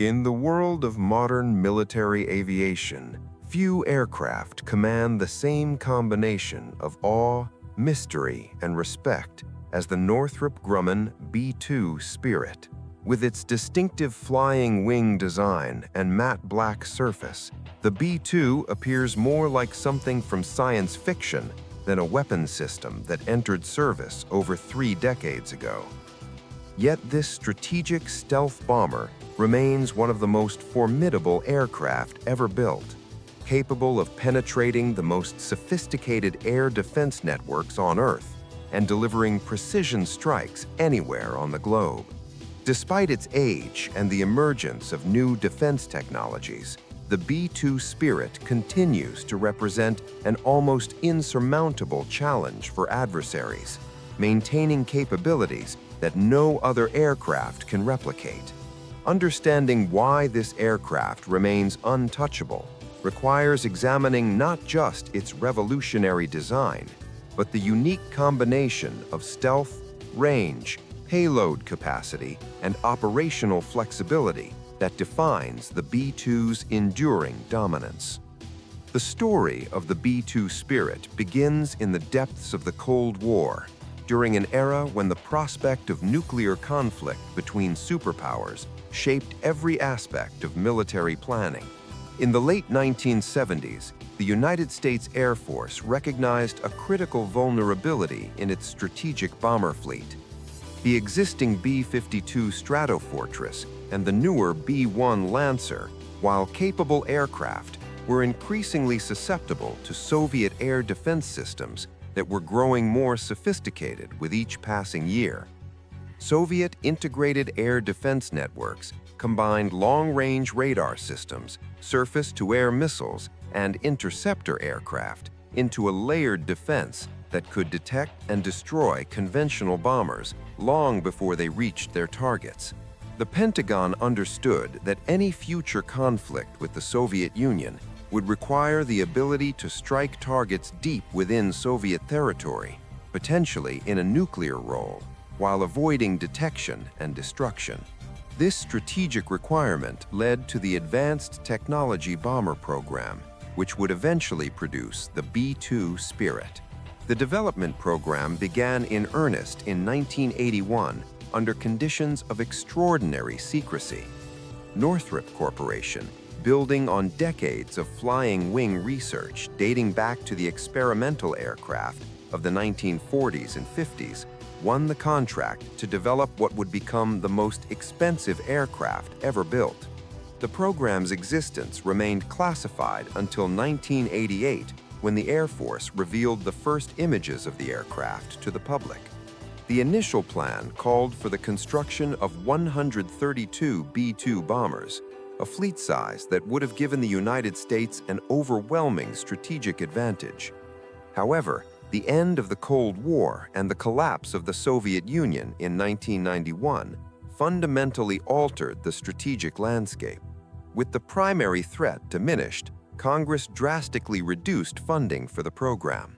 In the world of modern military aviation, few aircraft command the same combination of awe, mystery, and respect as the Northrop Grumman B-2 Spirit. With its distinctive flying wing design and matte black surface, the B-2 appears more like something from science fiction than a weapons system that entered service over 3 decades ago. Yet this strategic stealth bomber remains one of the most formidable aircraft ever built, capable of penetrating the most sophisticated air defense networks on Earth and delivering precision strikes anywhere on the globe. Despite its age and the emergence of new defense technologies, the B-2 Spirit continues to represent an almost insurmountable challenge for adversaries, maintaining capabilities that no other aircraft can replicate. Understanding why this aircraft remains untouchable requires examining not just its revolutionary design, but the unique combination of stealth, range, payload capacity, and operational flexibility that defines the B-2's enduring dominance. The story of the B-2 Spirit begins in the depths of the Cold War, during an era when the prospect of nuclear conflict between superpowers shaped every aspect of military planning. In the late 1970s, the United States Air Force recognized a critical vulnerability in its strategic bomber fleet. The existing B-52 Stratofortress and the newer B-1 Lancer, while capable aircraft, were increasingly susceptible to Soviet air defense systems that were growing more sophisticated with each passing year. Soviet integrated air defense networks combined long-range radar systems, surface-to-air missiles, and interceptor aircraft into a layered defense that could detect and destroy conventional bombers long before they reached their targets. The Pentagon understood that any future conflict with the Soviet Union would require the ability to strike targets deep within Soviet territory, potentially in a nuclear role, while avoiding detection and destruction. This strategic requirement led to the Advanced Technology Bomber Program, which would eventually produce the B-2 Spirit. The development program began in earnest in 1981 under conditions of extraordinary secrecy. Northrop Corporation, building on decades of flying wing research dating back to the experimental aircraft of the 1940s and 50s, won the contract to develop what would become the most expensive aircraft ever built. The program's existence remained classified until 1988, when the Air Force revealed the first images of the aircraft to the public. The initial plan called for the construction of 132 B-2 bombers, a fleet size that would have given the United States an overwhelming strategic advantage. However, the end of the Cold War and the collapse of the Soviet Union in 1991 fundamentally altered the strategic landscape. With the primary threat diminished, Congress drastically reduced funding for the program.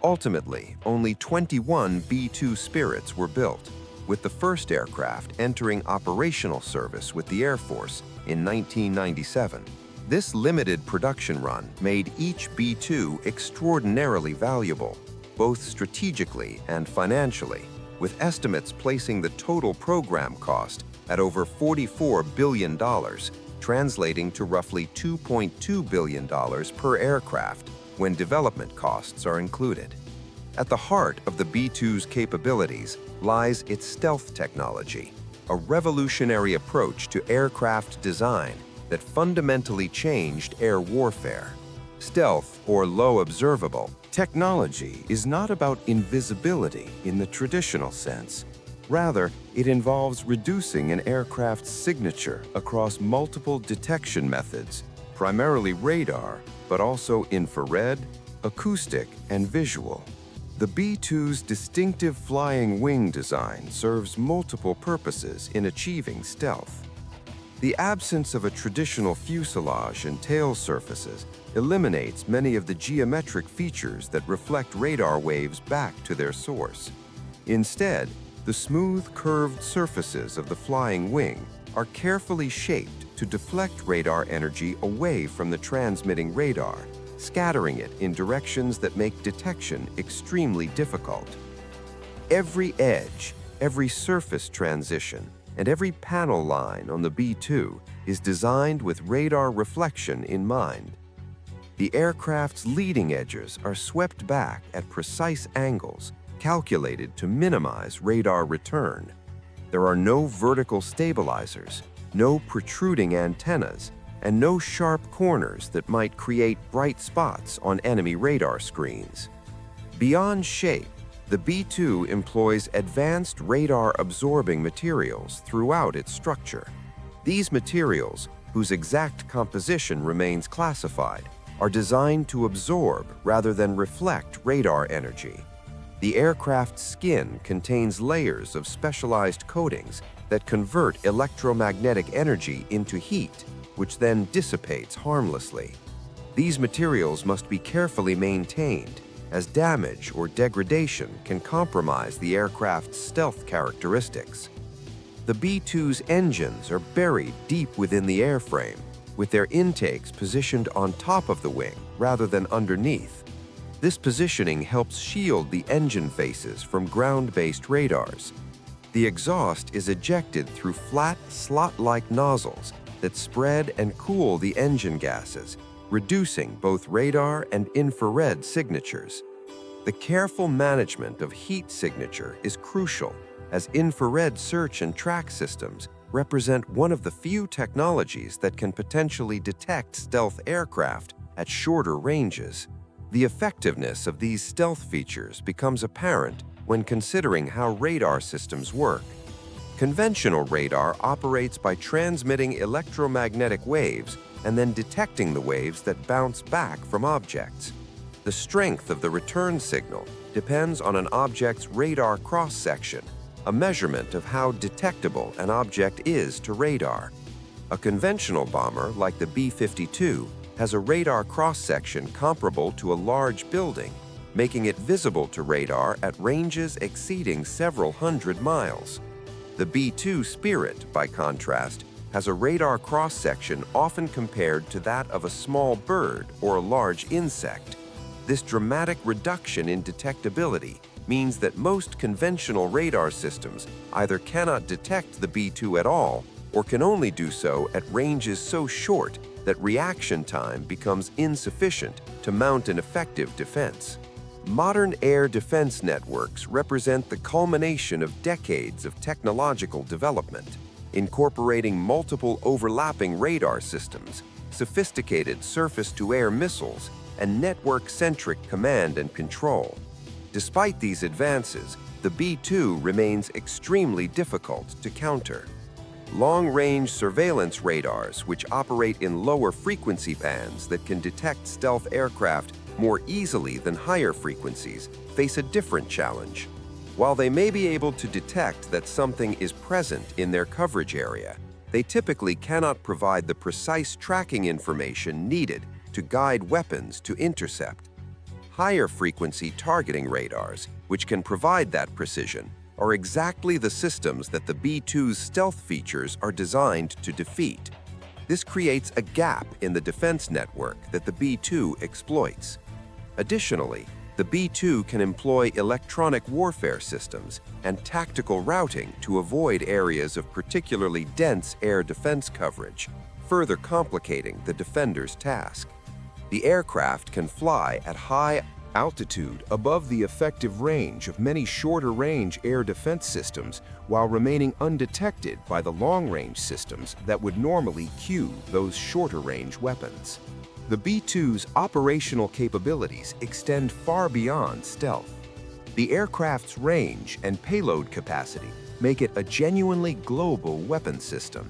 Ultimately, only 21 B-2 Spirits were built, with the first aircraft entering operational service with the Air Force in 1997. This limited production run made each B-2 extraordinarily valuable, both strategically and financially, with estimates placing the total program cost at over $44 billion, translating to roughly $2.2 billion per aircraft when development costs are included. At the heart of the B-2's capabilities lies its stealth technology, a revolutionary approach to aircraft design that fundamentally changed air warfare. Stealth, or low observable, technology is not about invisibility in the traditional sense. Rather, it involves reducing an aircraft's signature across multiple detection methods, primarily radar, but also infrared, acoustic, and visual. The B-2's distinctive flying wing design serves multiple purposes in achieving stealth. The absence of a traditional fuselage and tail surfaces eliminates many of the geometric features that reflect radar waves back to their source. Instead, the smooth, curved surfaces of the flying wing are carefully shaped to deflect radar energy away from the transmitting radar, scattering it in directions that make detection extremely difficult. Every edge, every surface transition, and every panel line on the B-2 is designed with radar reflection in mind. The aircraft's leading edges are swept back at precise angles, calculated to minimize radar return. There are no vertical stabilizers, no protruding antennas, and no sharp corners that might create bright spots on enemy radar screens. Beyond shape, the B-2 employs advanced radar-absorbing materials throughout its structure. These materials, whose exact composition remains classified, are designed to absorb rather than reflect radar energy. The aircraft's skin contains layers of specialized coatings that convert electromagnetic energy into heat, which then dissipates harmlessly. These materials must be carefully maintained, as damage or degradation can compromise the aircraft's stealth characteristics. The B-2's engines are buried deep within the airframe, with their intakes positioned on top of the wing rather than underneath. This positioning helps shield the engine faces from ground-based radars. The exhaust is ejected through flat, slot-like nozzles that spread and cool the engine gases, reducing both radar and infrared signatures. The careful management of heat signature is crucial, as infrared search and track systems represent one of the few technologies that can potentially detect stealth aircraft at shorter ranges. The effectiveness of these stealth features becomes apparent when considering how radar systems work. Conventional radar operates by transmitting electromagnetic waves and then detecting the waves that bounce back from objects. The strength of the return signal depends on an object's radar cross-section, a measurement of how detectable an object is to radar. A conventional bomber, like the B-52, has a radar cross-section comparable to a large building, making it visible to radar at ranges exceeding several hundred miles. The B-2 Spirit, by contrast, has a radar cross-section often compared to that of a small bird or a large insect. This dramatic reduction in detectability means that most conventional radar systems either cannot detect the B-2 at all or can only do so at ranges so short that reaction time becomes insufficient to mount an effective defense. Modern air defense networks represent the culmination of decades of technological development, incorporating multiple overlapping radar systems, sophisticated surface-to-air missiles, and network-centric command and control. Despite these advances, the B-2 remains extremely difficult to counter. Long-range surveillance radars, which operate in lower frequency bands that can detect stealth aircraft more easily than higher frequencies, face a different challenge. While they may be able to detect that something is present in their coverage area, they typically cannot provide the precise tracking information needed to guide weapons to intercept. Higher frequency targeting radars, which can provide that precision, are exactly the systems that the B-2's stealth features are designed to defeat. This creates a gap in the defense network that the B-2 exploits. Additionally, the B-2 can employ electronic warfare systems and tactical routing to avoid areas of particularly dense air defense coverage, further complicating the defender's task. The aircraft can fly at high altitude above the effective range of many shorter-range air defense systems while remaining undetected by the long-range systems that would normally cue those shorter-range weapons. The B-2's operational capabilities extend far beyond stealth. The aircraft's range and payload capacity make it a genuinely global weapon system.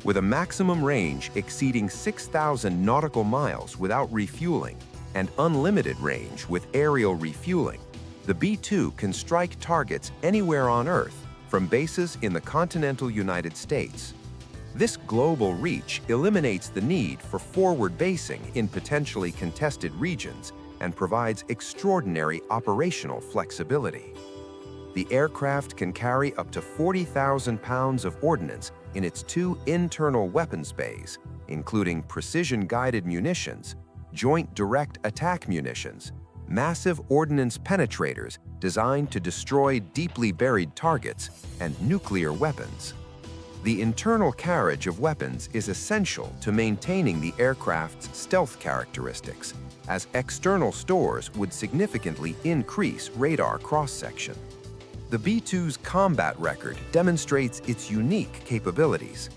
With a maximum range exceeding 6,000 nautical miles without refueling and unlimited range with aerial refueling, the B-2 can strike targets anywhere on Earth from bases in the continental United States. This global reach eliminates the need for forward basing in potentially contested regions and provides extraordinary operational flexibility. The aircraft can carry up to 40,000 pounds of ordnance in its two internal weapons bays, including precision-guided munitions, joint direct attack munitions, massive ordnance penetrators designed to destroy deeply buried targets, and nuclear weapons. The internal carriage of weapons is essential to maintaining the aircraft's stealth characteristics, as external stores would significantly increase radar cross-section. The B-2's combat record demonstrates its unique capabilities.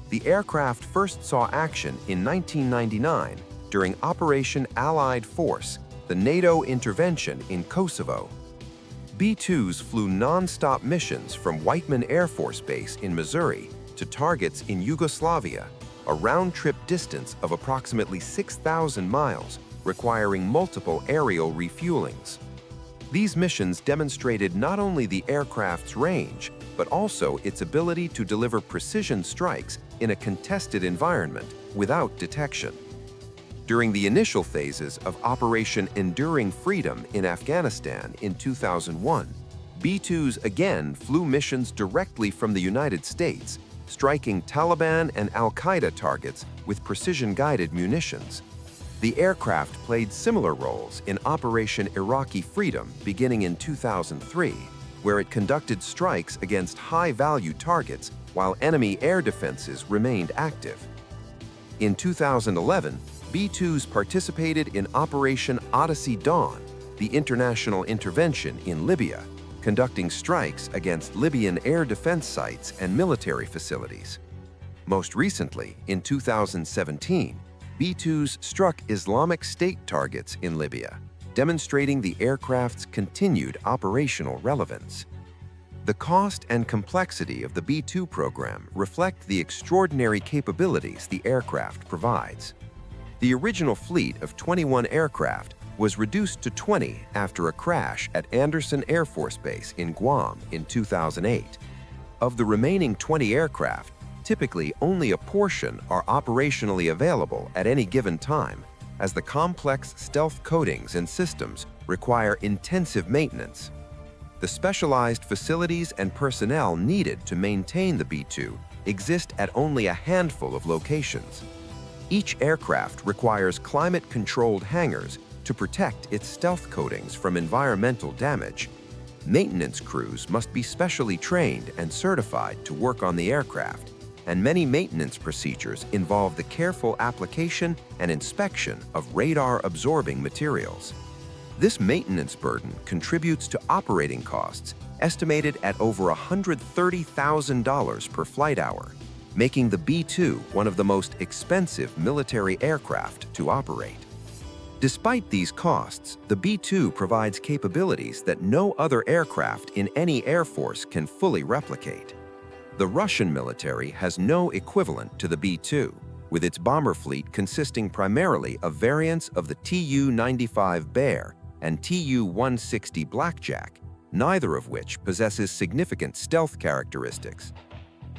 The aircraft first saw action in 1999 during Operation Allied Force, the NATO intervention in Kosovo. B-2s flew non-stop missions from Whiteman Air Force Base in Missouri to targets in Yugoslavia, a round-trip distance of approximately 6,000 miles, requiring multiple aerial refuelings. These missions demonstrated not only the aircraft's range, but also its ability to deliver precision strikes in a contested environment without detection. During the initial phases of Operation Enduring Freedom in Afghanistan in 2001, B-2s again flew missions directly from the United States, striking Taliban and Al-Qaeda targets with precision-guided munitions. The aircraft played similar roles in Operation Iraqi Freedom beginning in 2003, where it conducted strikes against high-value targets while enemy air defenses remained active. In 2011, B-2s participated in Operation Odyssey Dawn, the international intervention in Libya, conducting strikes against Libyan air defense sites and military facilities. Most recently, in 2017, B-2s struck Islamic State targets in Libya, demonstrating the aircraft's continued operational relevance. The cost and complexity of the B-2 program reflect the extraordinary capabilities the aircraft provides. The original fleet of 21 aircraft was reduced to 20 after a crash at Andersen Air Force Base in Guam in 2008. Of the remaining 20 aircraft, typically only a portion are operationally available at any given time, as the complex stealth coatings and systems require intensive maintenance. The specialized facilities and personnel needed to maintain the B-2 exist at only a handful of locations. Each aircraft requires climate-controlled hangars to protect its stealth coatings from environmental damage. Maintenance crews must be specially trained and certified to work on the aircraft, and many maintenance procedures involve the careful application and inspection of radar-absorbing materials. This maintenance burden contributes to operating costs estimated at over $130,000 per flight hour, making the B-2 one of the most expensive military aircraft to operate. Despite these costs, the B-2 provides capabilities that no other aircraft in any air force can fully replicate. The Russian military has no equivalent to the B-2, with its bomber fleet consisting primarily of variants of the Tu-95 Bear and Tu-160 Blackjack, neither of which possesses significant stealth characteristics.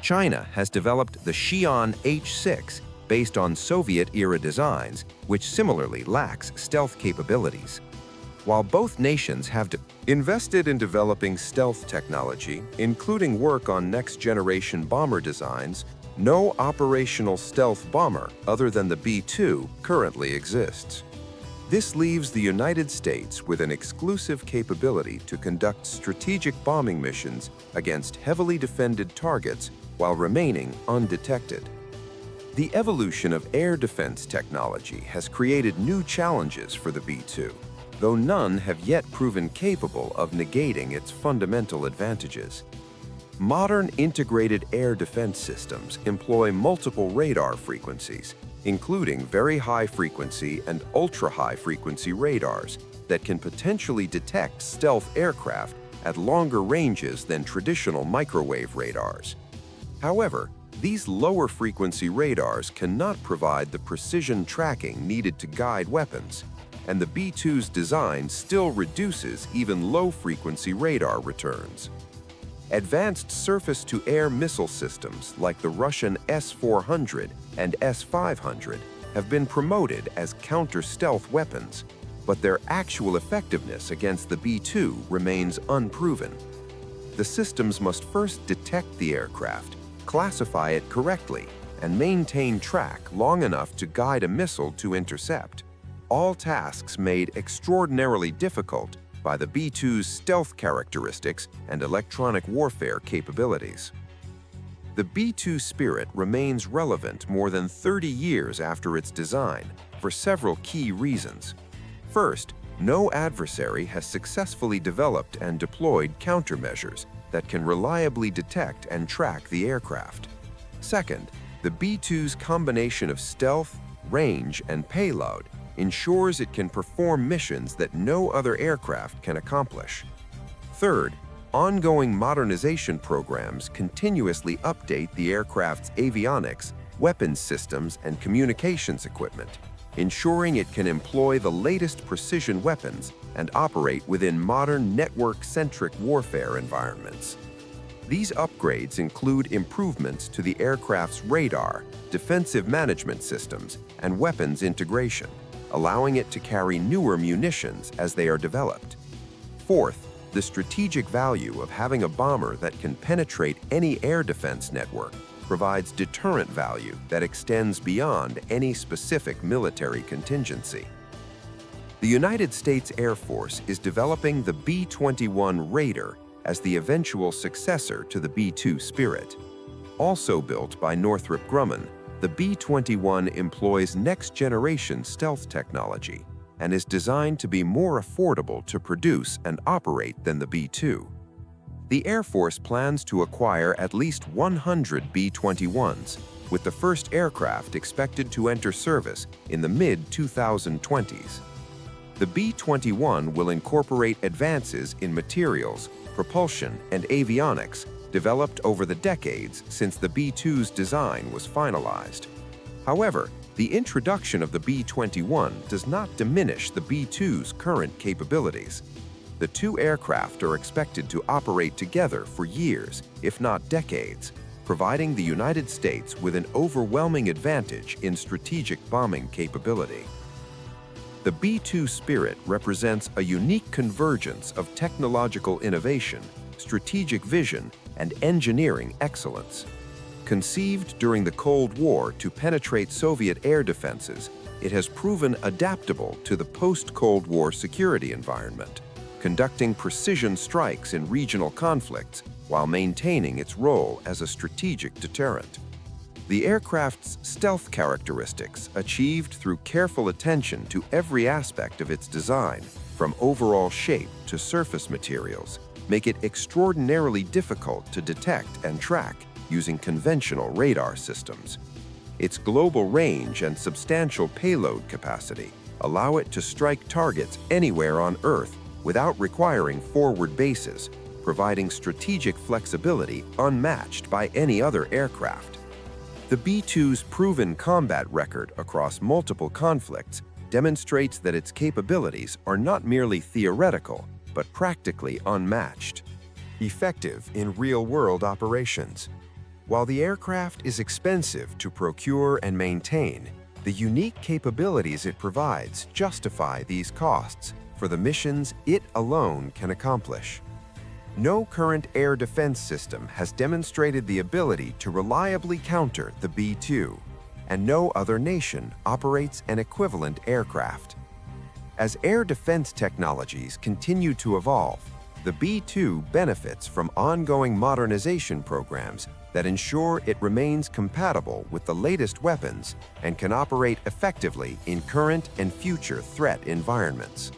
China has developed the Xi'an H-6 based on Soviet-era designs, which similarly lacks stealth capabilities. While both nations have invested in developing stealth technology, including work on next-generation bomber designs, no operational stealth bomber other than the B-2 currently exists. This leaves the United States with an exclusive capability to conduct strategic bombing missions against heavily defended targets while remaining undetected. The evolution of air defense technology has created new challenges for the B-2, though none have yet proven capable of negating its fundamental advantages. Modern integrated air defense systems employ multiple radar frequencies, including very high-frequency and ultra-high-frequency radars that can potentially detect stealth aircraft at longer ranges than traditional microwave radars. However, these lower-frequency radars cannot provide the precision tracking needed to guide weapons, and the B-2's design still reduces even low-frequency radar returns. Advanced surface-to-air missile systems like the Russian S-400 and S-500 have been promoted as counter-stealth weapons, but their actual effectiveness against the B-2 remains unproven. The systems must first detect the aircraft, classify it correctly, and maintain track long enough to guide a missile to intercept. All tasks made extraordinarily difficult by the B-2's stealth characteristics and electronic warfare capabilities. The B-2 Spirit remains relevant more than 30 years after its design for several key reasons. First, no adversary has successfully developed and deployed countermeasures that can reliably detect and track the aircraft. Second, the B-2's combination of stealth, range, and payload ensures it can perform missions that no other aircraft can accomplish. Third, ongoing modernization programs continuously update the aircraft's avionics, weapons systems, and communications equipment, ensuring it can employ the latest precision weapons and operate within modern network-centric warfare environments. These upgrades include improvements to the aircraft's radar, defensive management systems, and weapons integration, allowing it to carry newer munitions as they are developed. Fourth, the strategic value of having a bomber that can penetrate any air defense network provides deterrent value that extends beyond any specific military contingency. The United States Air Force is developing the B-21 Raider as the eventual successor to the B-2 Spirit. Also built by Northrop Grumman, the B-21 employs next-generation stealth technology and is designed to be more affordable to produce and operate than the B-2. The Air Force plans to acquire at least 100 B-21s, with the first aircraft expected to enter service in the mid-2020s. The B-21 will incorporate advances in materials, propulsion, and avionics developed over the decades since the B-2's design was finalized. However, the introduction of the B-21 does not diminish the B-2's current capabilities. The two aircraft are expected to operate together for years, if not decades, providing the United States with an overwhelming advantage in strategic bombing capability. The B-2 Spirit represents a unique convergence of technological innovation, strategic vision, and engineering excellence. Conceived during the Cold War to penetrate Soviet air defenses, it has proven adaptable to the post-Cold War security environment, conducting precision strikes in regional conflicts while maintaining its role as a strategic deterrent. The aircraft's stealth characteristics, achieved through careful attention to every aspect of its design, from overall shape to surface materials, make it extraordinarily difficult to detect and track using conventional radar systems. Its global range and substantial payload capacity allow it to strike targets anywhere on Earth without requiring forward bases, providing strategic flexibility unmatched by any other aircraft. The B-2's proven combat record across multiple conflicts demonstrates that its capabilities are not merely theoretical, but practically unmatched. Effective in real-world operations. While the aircraft is expensive to procure and maintain, the unique capabilities it provides justify these costs for the missions it alone can accomplish. No current air defense system has demonstrated the ability to reliably counter the B-2, and no other nation operates an equivalent aircraft. As air defense technologies continue to evolve, the B-2 benefits from ongoing modernization programs that ensure it remains compatible with the latest weapons and can operate effectively in current and future threat environments.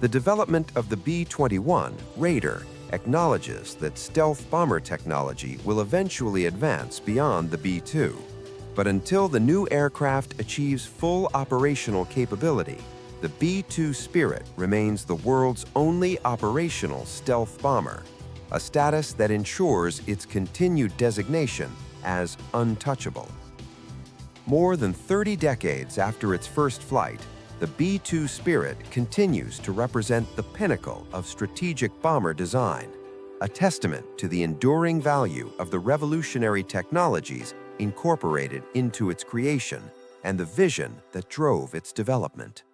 The development of the B-21 Raider acknowledges that stealth bomber technology will eventually advance beyond the B-2. But until the new aircraft achieves full operational capability, the B-2 Spirit remains the world's only operational stealth bomber, a status that ensures its continued designation as untouchable. More than 30 decades after its first flight, the B-2 Spirit continues to represent the pinnacle of strategic bomber design, a testament to the enduring value of the revolutionary technologies incorporated into its creation and the vision that drove its development.